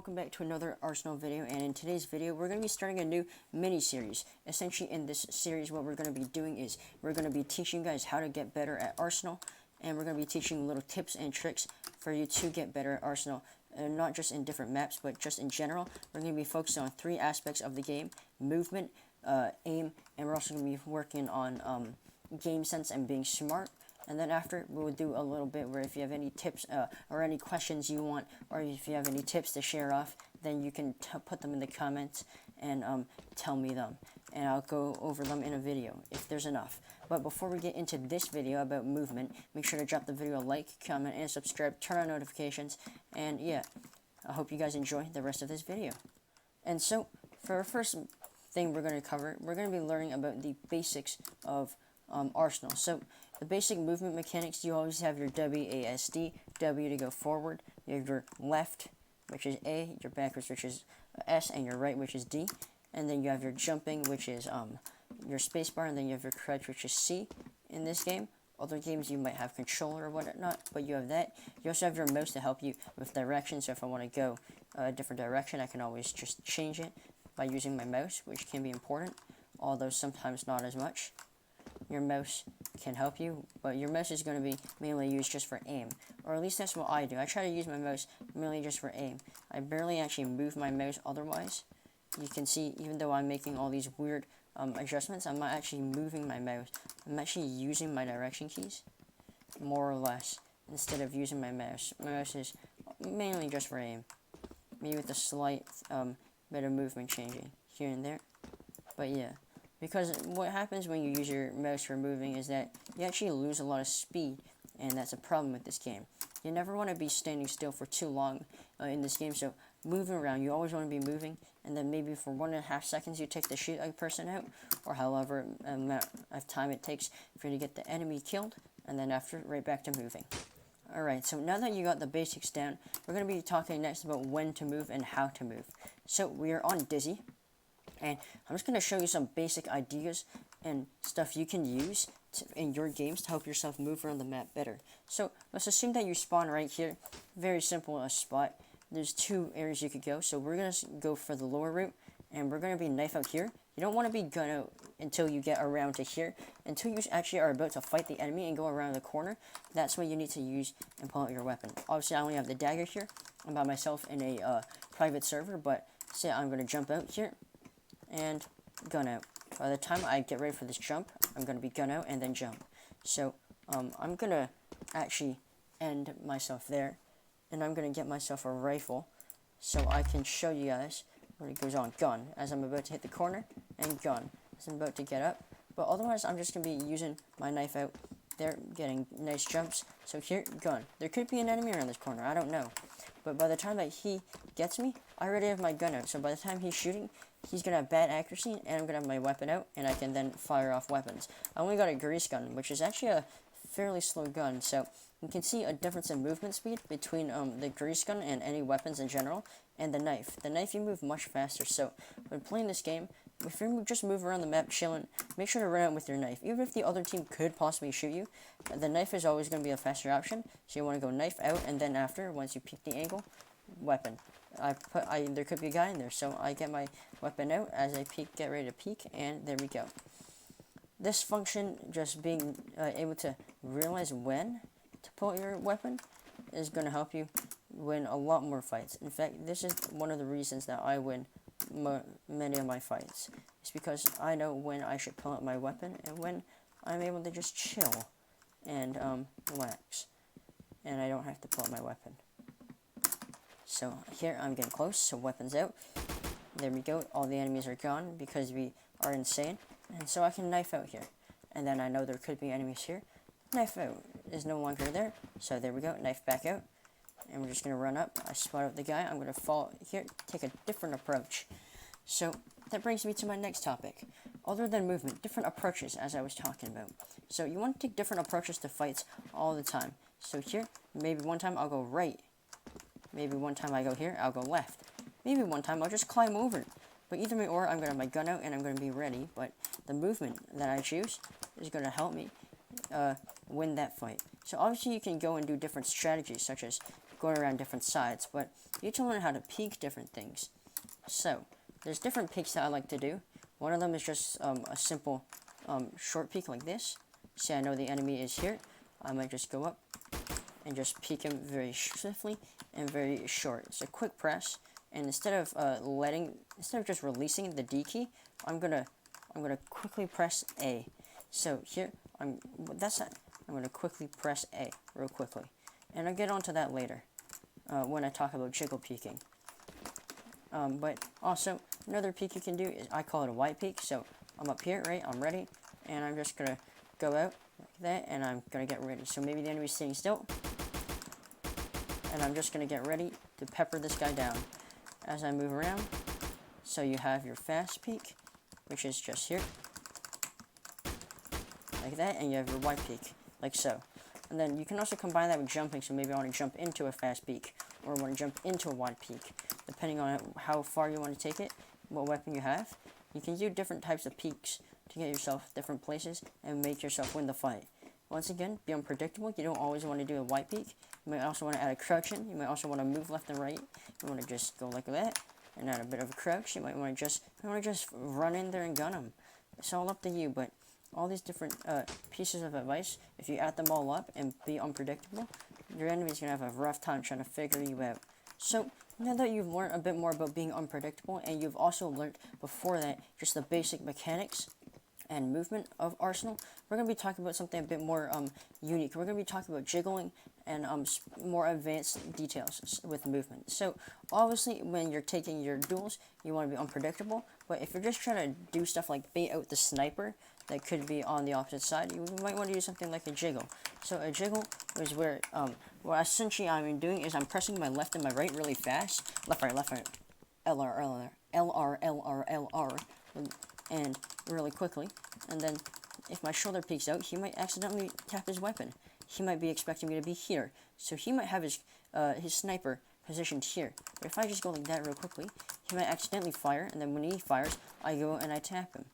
welcome back to another Arsenal video, and in today's video we're going to be starting a new mini-series. Essentially in this series what we're going to be doing is we're going to be teaching you guys how to get better at Arsenal, and we're going to be teaching little tips and tricks for you to get better at Arsenal, not just in different maps but just in general. We're going to be focusing on 3 aspects of the game: movement, aim, and we're also going to be working on game sense and being smart. And then after, we'll do a little bit where if you have any tips or any questions you want, or if you have any tips to share off, then you can put them in the comments and tell me them. And I'll go over them in a video, if there's enough. But before we get into this video about movement, make sure to drop the video a like, comment, and subscribe, turn on notifications, and yeah, I hope you guys enjoy the rest of this video. And so, for our first thing we're going to cover, we're going to be learning about the basics of Arsenal. So, the basic movement mechanics: you always have your WASD, W to go forward, you have your left, which is A, your backwards, which is S, and your right, which is D, and then you have your jumping, which is your spacebar, and then you have your crouch, which is C in this game. Other games you might have controller or whatnot, but you have that. You also have your mouse to help you with direction, so if I want to go a different direction, I can always just change it by using my mouse, which can be important, although sometimes not as much. Your mouse can help you, but your mouse is going to be mainly used just for aim, or at least that's what I do. I try to use my mouse mainly just for aim. I barely actually move my mouse otherwise. You can see, even though I'm making all these weird adjustments, I'm not actually moving my mouse. I'm actually using my direction keys, more or less, instead of using my mouse. My mouse is mainly just for aim, maybe with a slight bit of movement changing here and there, but yeah. Because what happens when you use your mouse for moving is that you actually lose a lot of speed, and that's a problem with this game. You never want to be standing still for too long in this game, so moving around, you always want to be moving, and then maybe for 1.5 seconds you take to shoot a person out, or however amount of time it takes for you to get the enemy killed, and then after, right back to moving. Alright, so now that you got the basics down, we're going to be talking next about when to move and how to move. So we are on Dizzy, and I'm just going to show you some basic ideas and stuff you can use in your games to help yourself move around the map better. So let's assume that you spawn right here. Very simple spot. There's 2 areas you could go. So we're going to go for the lower route, and we're going to be knife out here. You don't want to be gun out until you get around to here. Until you actually are about to fight the enemy and go around the corner, that's when you need to use and pull out your weapon. Obviously, I only have the dagger here. I'm by myself in a private server, but say I'm going to jump out here and gun out. By the time I get ready for this jump, I'm going to be gun out and then jump. So, I'm going to actually end myself there, and I'm going to get myself a rifle so I can show you guys when it goes on gun, as I'm about to hit the corner, and gun, as I'm about to get up. But otherwise, I'm just going to be using my knife out there, getting nice jumps. So here, gun. There could be an enemy around this corner, I don't know. But by the time that he gets me, I already have my gun out. So by the time he's shooting, he's going to have bad accuracy, and I'm going to have my weapon out, and I can then fire off weapons. I only got a grease gun, which is actually a fairly slow gun, so you can see a difference in movement speed between the grease gun and any weapons in general, and the knife. The knife, you move much faster, so when playing this game, if you just move around the map chilling, make sure to run out with your knife. Even if the other team could possibly shoot you, the knife is always going to be a faster option, so you want to go knife out, and then after, once you peek the angle, weapon. There could be a guy in there, so I get my weapon out as I get ready to peek, and there we go. This function, just being able to realize when to pull your weapon, is going to help you win a lot more fights. In fact, this is one of the reasons that I win many of my fights. It's because I know when I should pull out my weapon, and when I'm able to just chill and relax, and I don't have to pull out my weapon. So here I'm getting close, so weapons out. There we go, all the enemies are gone because we are insane. And so I can knife out here. And then I know there could be enemies here. Knife out is no longer there, so there we go, knife back out. And we're just going to run up. I spot out the guy, I'm going to fall here, take a different approach. So that brings me to my next topic. Other than movement, different approaches, as I was talking about. So you want to take different approaches to fights all the time. So here, maybe one time I'll go right. Maybe one time I go here, I'll go left. Maybe one time I'll just climb over. But either way, or I'm going to have my gun out and I'm going to be ready. But the movement that I choose is going to help me win that fight. So obviously you can go and do different strategies, such as going around different sides, but you need to learn how to peek different things. So there's different peeks that I like to do. One of them is just a simple short peek like this. Say I know the enemy is here, I might just go up and just peek him very swiftly and very short. It's a quick press, and instead of just releasing the D key, I'm gonna quickly press A. So here I'm gonna quickly press A real quickly, and I'll get onto that later when I talk about jiggle peeking. But also another peek you can do is, I call it a white peek. So I'm up here, right? I'm ready, and I'm just gonna go out like that, and I'm gonna get ready. So maybe the enemy's sitting still, and I'm just gonna get ready to pepper this guy down as I move around. So you have your fast peek, which is just here, like that, and you have your white peek, like so. And then you can also combine that with jumping. So maybe I want to jump into a fast peek, or I want to jump into a wide peek, depending on how far you want to take it, what weapon you have. You can do different types of peeks to get yourself different places and make yourself win the fight. Once again, be unpredictable. You don't always want to do a wide peek. You might also want to add a crouch in. You might also want to move left and right. You want to just go like that and add a bit of a crouch. You might want to just run in there and gun them. It's all up to you, but all these different pieces of advice, if you add them all up and be unpredictable, your enemy's going to have a rough time trying to figure you out. So now that you've learned a bit more about being unpredictable, and you've also learned before that just the basic mechanics and movement of Arsenal, we're going to be talking about something a bit more unique. We're going to be talking about jiggling and more advanced details with movement. So obviously when you're taking your duels, you want to be unpredictable, but if you're just trying to do stuff like bait out the sniper that could be on the opposite side, you might want to do something like a jiggle. So a jiggle is where what essentially I'm doing is I'm pressing my left and my right really fast, left right, LR, and really quickly. And then if my shoulder peeks out, he might accidentally tap his weapon. He might be expecting me to be here, so he might have his sniper positioned here. But if I just go like that real quickly, he might accidentally fire, and then when he fires, I go and I tap him.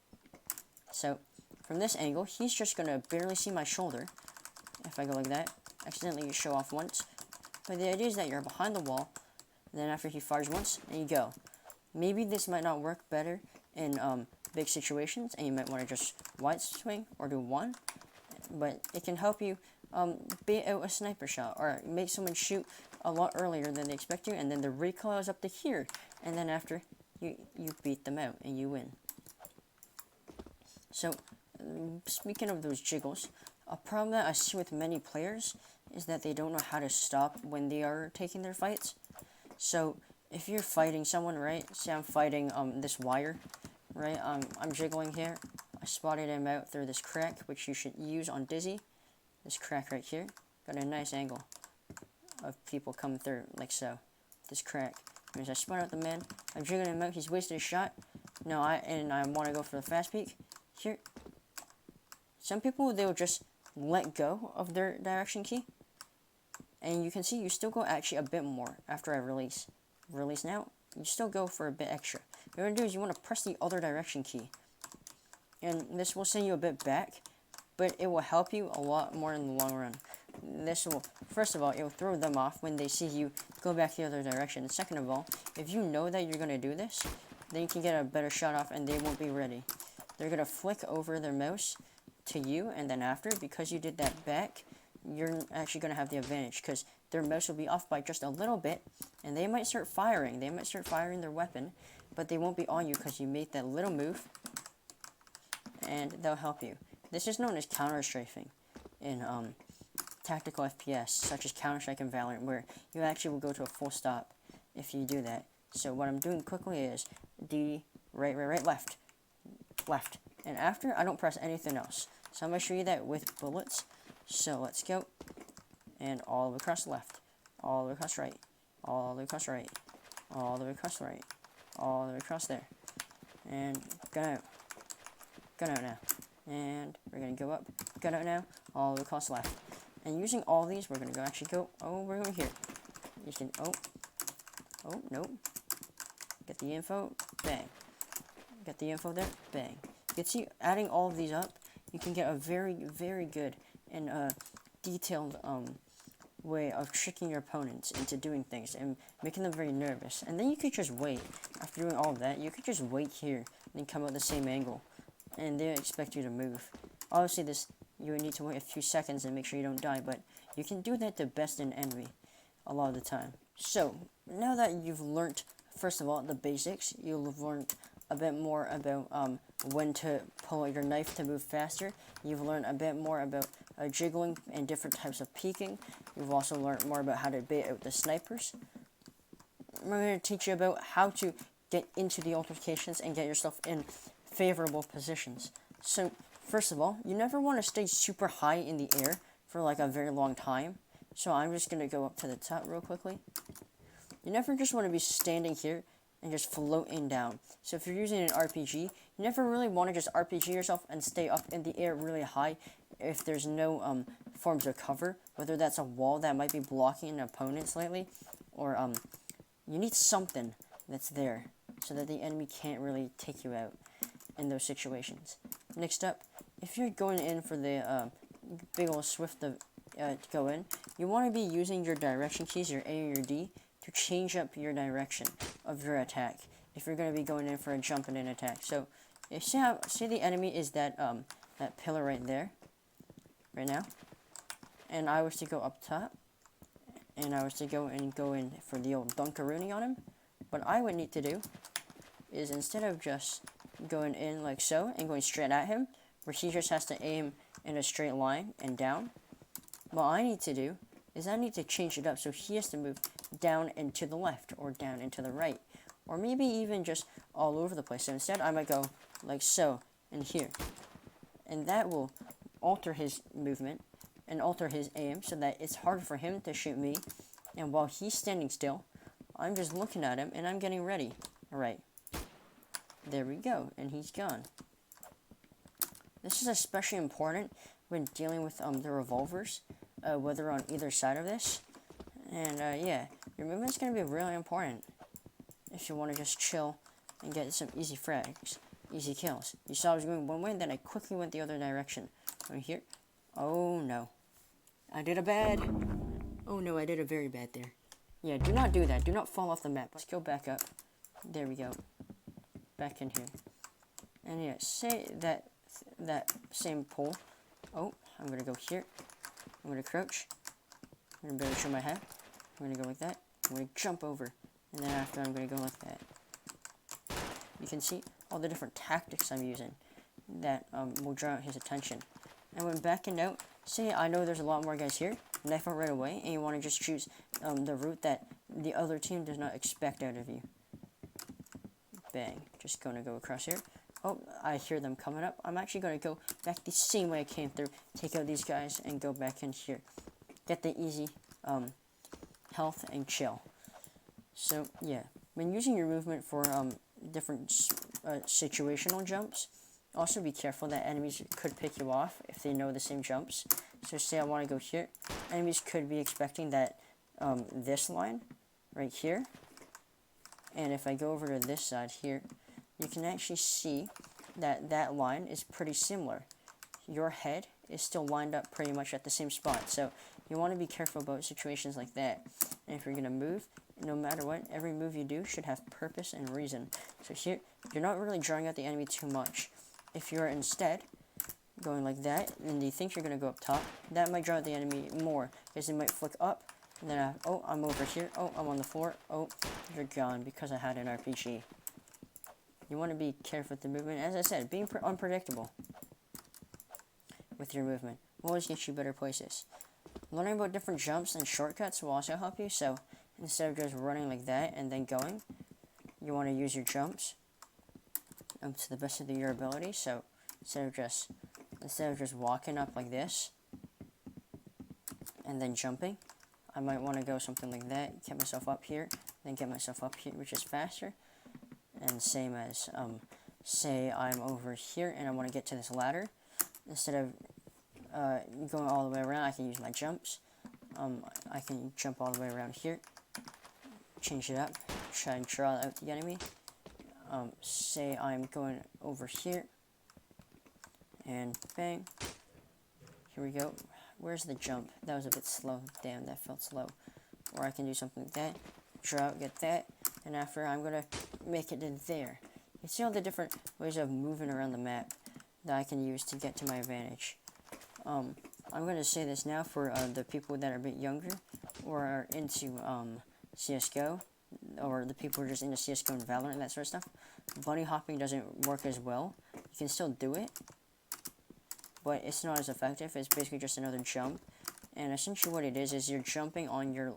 So from this angle, he's just going to barely see my shoulder. If I go like that, accidentally show off once. But the idea is that you're behind the wall, and then after he fires once, and you go. Maybe this might not work better in big situations, and you might want to just wide swing or do one. But it can help you bait out a sniper shot, or make someone shoot a lot earlier than they expect you, and then the recoil is up to here. And then after, you beat them out, and you win. So speaking of those jiggles, a problem that I see with many players is that they don't know how to stop when they are taking their fights. So if you're fighting someone, right, say I'm fighting this wire, right, I'm jiggling here, I spotted him out through this crack, which you should use on Dizzy, this crack right here, got a nice angle of people coming through, like so, this crack. As I spot out the man, I'm jiggling him out, he's wasted a shot, no, I want to go for the fast peek, here. Some people, they will just let go of their direction key, and you can see you still go actually a bit more after I release. Release now, you still go for a bit extra. What you want to do is you want to press the other direction key, and this will send you a bit back, but it will help you a lot more in the long run. This will, first of all, it will throw them off when they see you go back the other direction. And second of all, if you know that you're going to do this, then you can get a better shot off and they won't be ready. They're going to flick over their mouse to you, and then after, because you did that back, you're actually going to have the advantage, because their mouse will be off by just a little bit, and they might start firing. They might start firing their weapon, but they won't be on you because you made that little move, and they'll help you. This is known as counter-strafing in tactical FPS, such as Counter-Strike and Valorant, where you actually will go to a full stop if you do that. So what I'm doing quickly is D, right, left, left. And after, I don't press anything else. So I'm going to show you that with bullets. So let's go. And all the way across left. All the way across right. All the way across right. All the way across right. All the way across there. And gun out. Gun out now. And we're going to go up. Gun out now. All the way across left. And using all these, we're going to we're going here. You can, nope. Get the info. Bang. Get the info there. Bang. You can see, adding all of these up, you can get a very, very good and detailed way of tricking your opponents into doing things and making them very nervous. And then you could just wait. After doing all of that, you could just wait here and then come out the same angle, and they expect you to move. Obviously, you would need to wait a few seconds and make sure you don't die, but you can do that to best an enemy a lot of the time. So, now that you've learned, first of all, the basics, you'll have learned a bit more about when to pull your knife to move faster. You've learned a bit more about jiggling and different types of peeking. You've also learned more about how to bait out the snipers. We're going to teach you about how to get into the altercations and get yourself in favorable positions. So, first of all, you never want to stay super high in the air for like a very long time. So I'm just going to go up to the top real quickly. You never just want to be standing here and just floating down. So if you're using an RPG, you never really want to just RPG yourself and stay up in the air really high if there's no forms of cover, whether that's a wall that might be blocking an opponent slightly, or you need something that's there so that the enemy can't really take you out in those situations. Next up, if you're going in for the big old swift to go in, you want to be using your direction keys, your A or your D, to change up your direction of your attack if you're going to be going in for a jump and an attack. So, if say the enemy is that pillar right there, right now, and I was to go up top, and I was to go in for the old Dunkaroony on him, what I would need to do is, instead of just going in like so and going straight at him, where he just has to aim in a straight line and down, what I need to do is I need to change it up so he has to move down and to the left, or down and to the right, or maybe even just all over the place. So instead I might go like so and here, and that will alter his movement and alter his aim so that it's harder for him to shoot me, and while he's standing still, I'm just looking at him and I'm getting ready. Alright, there we go, and he's gone. This is especially important when dealing with the revolvers, whether on either side of this. And yeah, your movement's going to be really important if you want to just chill and get some easy frags, easy kills. You saw I was going one way, and then I quickly went the other direction. Right here. Oh no. I did a bad. Oh no, I did a very bad there. Yeah, do not do that. Do not fall off the map. Let's go back up. There we go. Back in here. And yeah, say that same pole. Oh, I'm going to go here. I'm going to crouch. I'm going to barely show my head. I'm going to go like that. I'm going to jump over. And then after, I'm going to go like that. You can see all the different tactics I'm using that will draw out his attention. And when backing out, say I know there's a lot more guys here, knife out right away, and you want to just choose the route that the other team does not expect out of you. Bang. Just going to go across here. Oh, I hear them coming up. I'm actually going to go back the same way I came through, take out these guys, and go back in here. Get the easy health and chill. So, yeah. When using your movement for different situational jumps, also be careful that enemies could pick you off if they know the same jumps. So, say I want to go here. Enemies could be expecting that this line right here. And if I go over to this side here, you can actually see that that line is pretty similar. Your head is still lined up pretty much at the same spot. So you want to be careful about situations like that. And if you're going to move, no matter what, every move you do should have purpose and reason. So here, you're not really drawing out the enemy too much. If you're instead going like that, and you think you're going to go up top, that might draw out the enemy more, because they might flick up, and then, oh, I'm over here, oh, I'm on the floor, oh, you're gone, because I had an RPG. You want to be careful with the movement. As I said, being unpredictable with your movement will always get you better places. Learning about different jumps and shortcuts will also help you. So instead of just running like that and then going, you want to use your jumps to the best of your ability. So instead of just walking up like this and then jumping, I might want to go something like that. Get myself up here, then get myself up here, which is faster. And same as, say I'm over here and I want to get to this ladder. Instead of going all the way around, I can use my jumps. I can jump all the way around here. Change it up. Try and draw out the enemy. Say I'm going over here. And bang. Here we go. where's the jump? That was a bit slow. Damn, that felt slow. Or I can do something like that. Draw out, get that. And after, I'm going to make it in there. You see all the different ways of moving around the map that I can use to get to my advantage. I'm going to say this now for the people that are a bit younger or are into CSGO, or the people who are just into CSGO and Valorant and that sort of stuff. Bunny hopping doesn't work as well. You can still do it, but it's not as effective. It's basically just another jump. And essentially what it is you're jumping on your,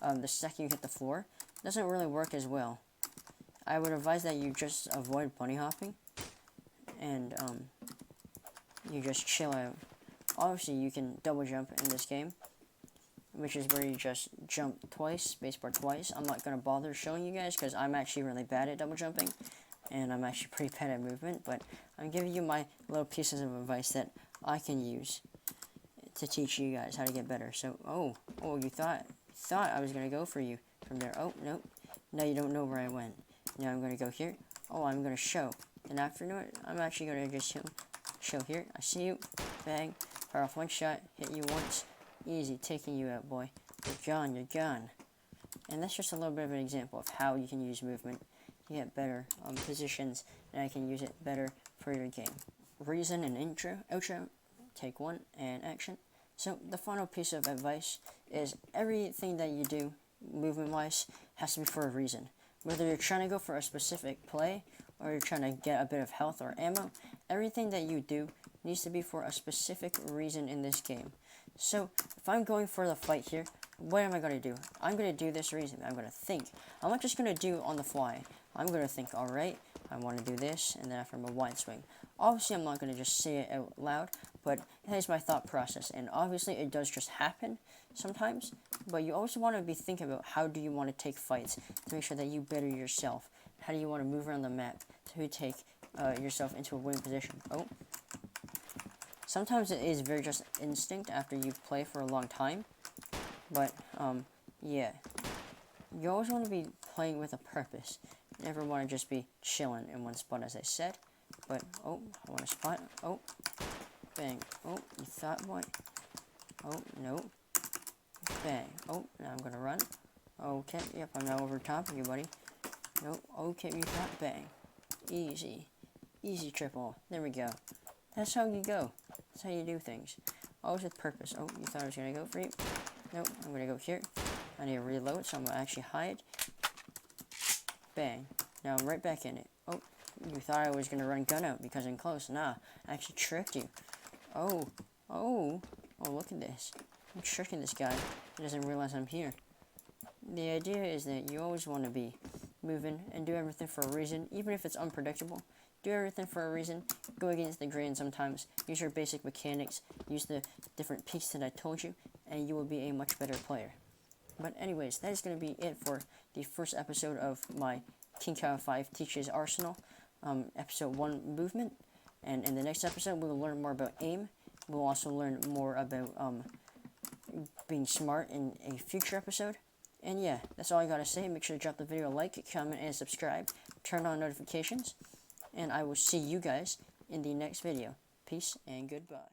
the second you hit the floor. It doesn't really work as well. I would advise that you just avoid bunny hopping, and you just chill out. Obviously, you can double jump in this game, which is where you just jump twice, spacebar twice. I'm not going to bother showing you guys because I'm actually really bad at double jumping, and I'm actually pretty bad at movement, but I'm giving you my little pieces of advice that I can use to teach you guys how to get better. So, you thought I was going to go for you from there. Oh, nope. Now you don't know where I went. Now I'm going to go here. Oh, I'm going to show. And after it, I'm actually going to just show here. I see you. Bang. Fire off one shot. Hit you once. Easy. Taking you out, boy. You're gone. You're gone. And that's just a little bit of an example of how you can use movement to get better positions, and I can use it better for your game. Reason and outro. Take one and action. So the final piece of advice is everything that you do, movement-wise, has to be for a reason. Whether you're trying to go for a specific play, or you're trying to get a bit of health or ammo, everything that you do needs to be for a specific reason in this game. So, if I'm going for the fight here, what am I going to do? I'm going to do this reason. I'm going to think. I'm not just going to do on the fly. I'm going to think, alright, I want to do this, and then after I'm a wide swing. Obviously, I'm not going to just say it out loud, but that is my thought process, and obviously it does just happen sometimes, but you also want to be thinking about how do you want to take fights to make sure that you better yourself. How do you want to move around the map to take yourself into a winning position? Oh. Sometimes it is very just instinct after you've played for a long time, but, yeah. You always want to be playing with a purpose. You never want to just be chilling in one spot, as I said. But, I want a spot. Oh, bang. Oh, you thought, what? Oh, no. Bang. Oh, now I'm going to run. Okay, yep, I'm now over top of you, buddy. Nope, okay, you thought, bang. Easy. Easy triple. There we go. That's how you go. That's how you do things. Always with purpose. Oh, you thought I was going to go for you? Nope, I'm going to go here. I need to reload, so I'm going to actually hide. Bang. Now I'm right back in it. Oh, you thought I was going to run gun out because I'm close. Nah, I actually tricked you. Oh, look at this. I'm tricking this guy. He doesn't realize I'm here. The idea is that you always want to be moving and do everything for a reason, even if it's unpredictable. Do everything for a reason. Go against the grain sometimes. Use your basic mechanics. Use the different pieces that I told you, and you will be a much better player. But anyways, that is going to be it for the first episode of my King Cow 5 Teaches Arsenal, episode 1 movement. And in the next episode, we will learn more about aim. We'll also learn more about being smart in a future episode. And yeah, that's all I gotta say. Make sure to drop the video a like, comment, and subscribe. Turn on notifications. And I will see you guys in the next video. Peace and goodbye.